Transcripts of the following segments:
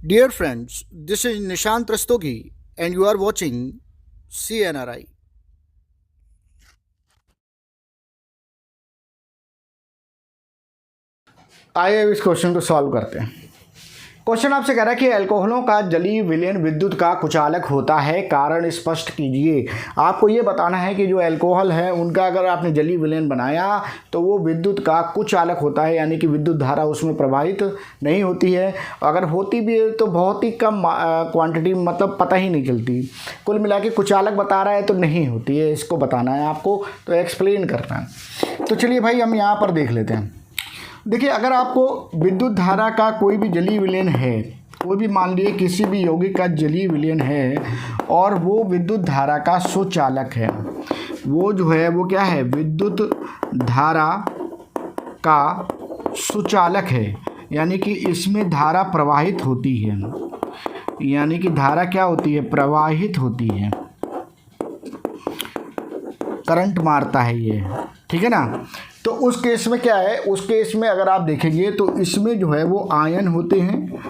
Dear friends, this is Nishant Rastogi and you are watching CNRI. आइए अब इस question को सॉल्व करते हैं। क्वेश्चन आपसे कह रहा है कि अल्कोहलों का जलीय विलयन विद्युत का कुचालक होता है, कारण स्पष्ट कीजिए। आपको ये बताना है कि जो अल्कोहल है उनका अगर आपने जलीय विलयन बनाया तो वो विद्युत का कुचालक होता है, यानी कि विद्युत धारा उसमें प्रवाहित नहीं होती है। अगर होती भी है तो बहुत ही कम क्वांटिटी, मतलब पता ही नहीं चलती। कुल मिला के कुचालक बता रहा है तो नहीं होती है, इसको बताना है आपको, तो एक्सप्लेन करना है। तो चलिए भाई हम यहाँ पर देख लेते हैं। देखिए, अगर आपको विद्युत धारा का कोई भी जलीय विलयन है, कोई भी मान लिए किसी भी यौगिक का जलीय विलयन है और वो विद्युत धारा का सुचालक है, वो जो है वो क्या है, विद्युत धारा का सुचालक है, यानी कि इसमें धारा प्रवाहित होती है, यानी कि धारा क्या होती है, प्रवाहित होती है, करंट मारता है ये, ठीक है ना। तो उस केस में क्या है, उस केस में अगर आप देखेंगे तो इसमें जो है वो आयन होते हैं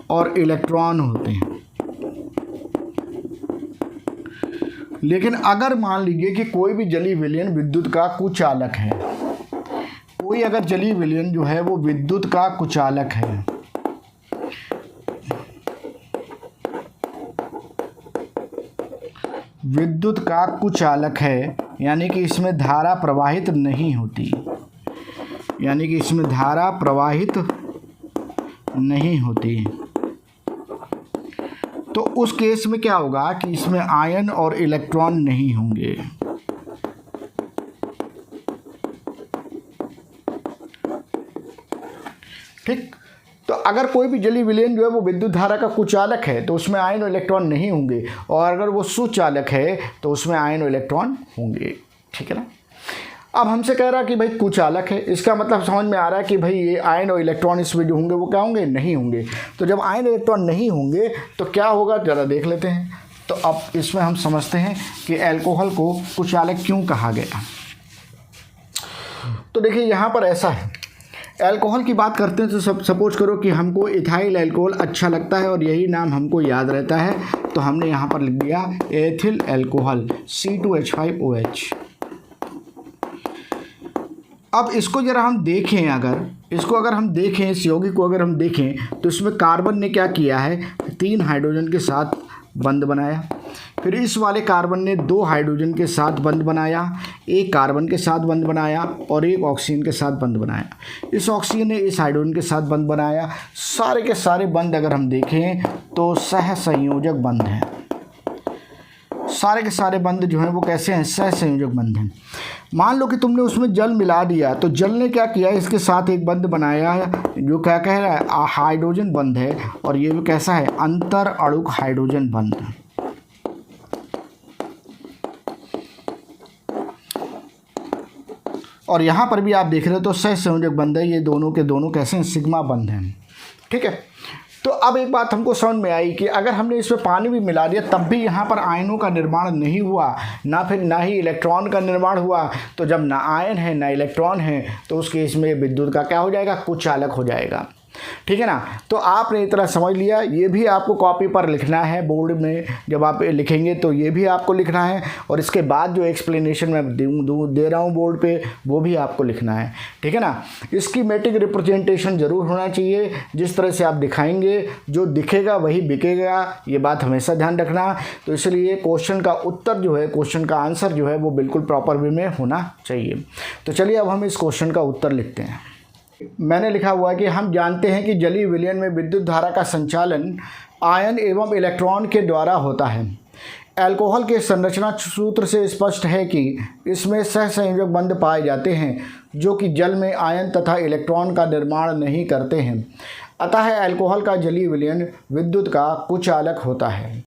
और इलेक्ट्रॉन होते हैं। लेकिन अगर मान लीजिए कि कोई भी जलीय विलयन विद्युत का कुचालक है, कोई अगर जलीय विलयन जो है वो विद्युत का कुचालक है, विद्युत का कुचालक है, यानी कि इसमें धारा प्रवाहित नहीं होती, यानी कि इसमें धारा प्रवाहित नहीं होती, तो उस केस में क्या होगा कि इसमें आयन और इलेक्ट्रॉन नहीं होंगे। ठीक, तो अगर कोई भी जलीय विलयन जो है वो विद्युत धारा का कुचालक है तो उसमें आयन और इलेक्ट्रॉन नहीं होंगे, और अगर वो सुचालक है तो उसमें आयन और इलेक्ट्रॉन होंगे, ठीक है ना। अब हमसे कह रहा है कि भाई कुचालक है, इसका मतलब समझ में आ रहा है कि भाई ये आयन और इलेक्ट्रॉन इसमें जो होंगे वो क्या होंगे, नहीं होंगे। तो जब आयन और इलेक्ट्रॉन नहीं होंगे तो क्या होगा, ज़रा देख लेते हैं। तो अब इसमें हम समझते हैं कि अल्कोहल को कुचालक क्यों कहा गया। तो देखिए यहाँ पर ऐसा है, अल्कोहल की बात करते हैं तो सपोज करो कि हमको इथाइल अल्कोहल अच्छा लगता है और यही नाम हमको याद रहता है, तो हमने यहाँ पर लिख दिया एथिल अल्कोहल C2H5OH। अब इसको जरा हम देखें, अगर हम देखें इस यौगिक को अगर हम देखें तो इसमें कार्बन ने क्या किया है, 3 हाइड्रोजन के साथ बंध बनाया, फिर इस वाले कार्बन ने 2 हाइड्रोजन के साथ बंध बनाया, एक कार्बन के साथ बंध बनाया और एक ऑक्सीजन के साथ बंध बनाया। इस ऑक्सीजन ने इस हाइड्रोजन के साथ बंध बनाया। सारे के सारे बंध अगर हम देखें तो सहसंयोजक बंध हैं। सारे के सारे बंध जो हैं वो कैसे हैं, सहसंयोजक बंध हैं। मान लो कि तुमने उसमें जल मिला दिया, तो जल ने क्या किया, इसके साथ एक बंध बनाया जो क्या कह रहा है, हाइड्रोजन बंध है, और ये भी कैसा है, अंतर अणुक हाइड्रोजन बंध। और यहाँ पर भी आप देख रहे हो तो सहसंयोजक बंध है, ये दोनों के दोनों कैसे हैं, सिग्मा बंध हैं, ठीक है। तो अब एक बात हमको समझ में आई कि अगर हमने इसमें पानी भी मिला दिया तब भी यहाँ पर आयनों का निर्माण नहीं हुआ, ना ही इलेक्ट्रॉन का निर्माण हुआ। तो जब ना आयन है ना इलेक्ट्रॉन है तो उस केस में विद्युत का क्या हो जाएगा, कुचालक हो जाएगा, ठीक है ना। तो आपने इतना समझ लिया। ये भी आपको कॉपी पर लिखना है, बोर्ड में जब आप लिखेंगे तो ये भी आपको लिखना है, और इसके बाद जो एक्सप्लेनेशन मैं दे रहा हूँ बोर्ड पे वो भी आपको लिखना है, ठीक है ना। स्कीमेटिक रिप्रेजेंटेशन ज़रूर होना चाहिए, जिस तरह से आप दिखाएंगे जो दिखेगा वही बिकेगा, ये बात हमेशा ध्यान रखना। तो इसलिए क्वेश्चन का उत्तर जो है, क्वेश्चन का आंसर जो है वो बिल्कुल प्रॉपर वे में होना चाहिए। तो चलिए अब हम इस क्वेश्चन का उत्तर लिखते हैं। मैंने लिखा हुआ है कि हम जानते हैं कि जलीय विलयन में विद्युत धारा का संचालन आयन एवं इलेक्ट्रॉन के द्वारा होता है। अल्कोहल के संरचना सूत्र से स्पष्ट है कि इसमें सहसंयोजक बंध पाए जाते हैं जो कि जल में आयन तथा इलेक्ट्रॉन का निर्माण नहीं करते हैं। अतः अल्कोहल का जलीय विलयन विद्युत का कुचालक होता है।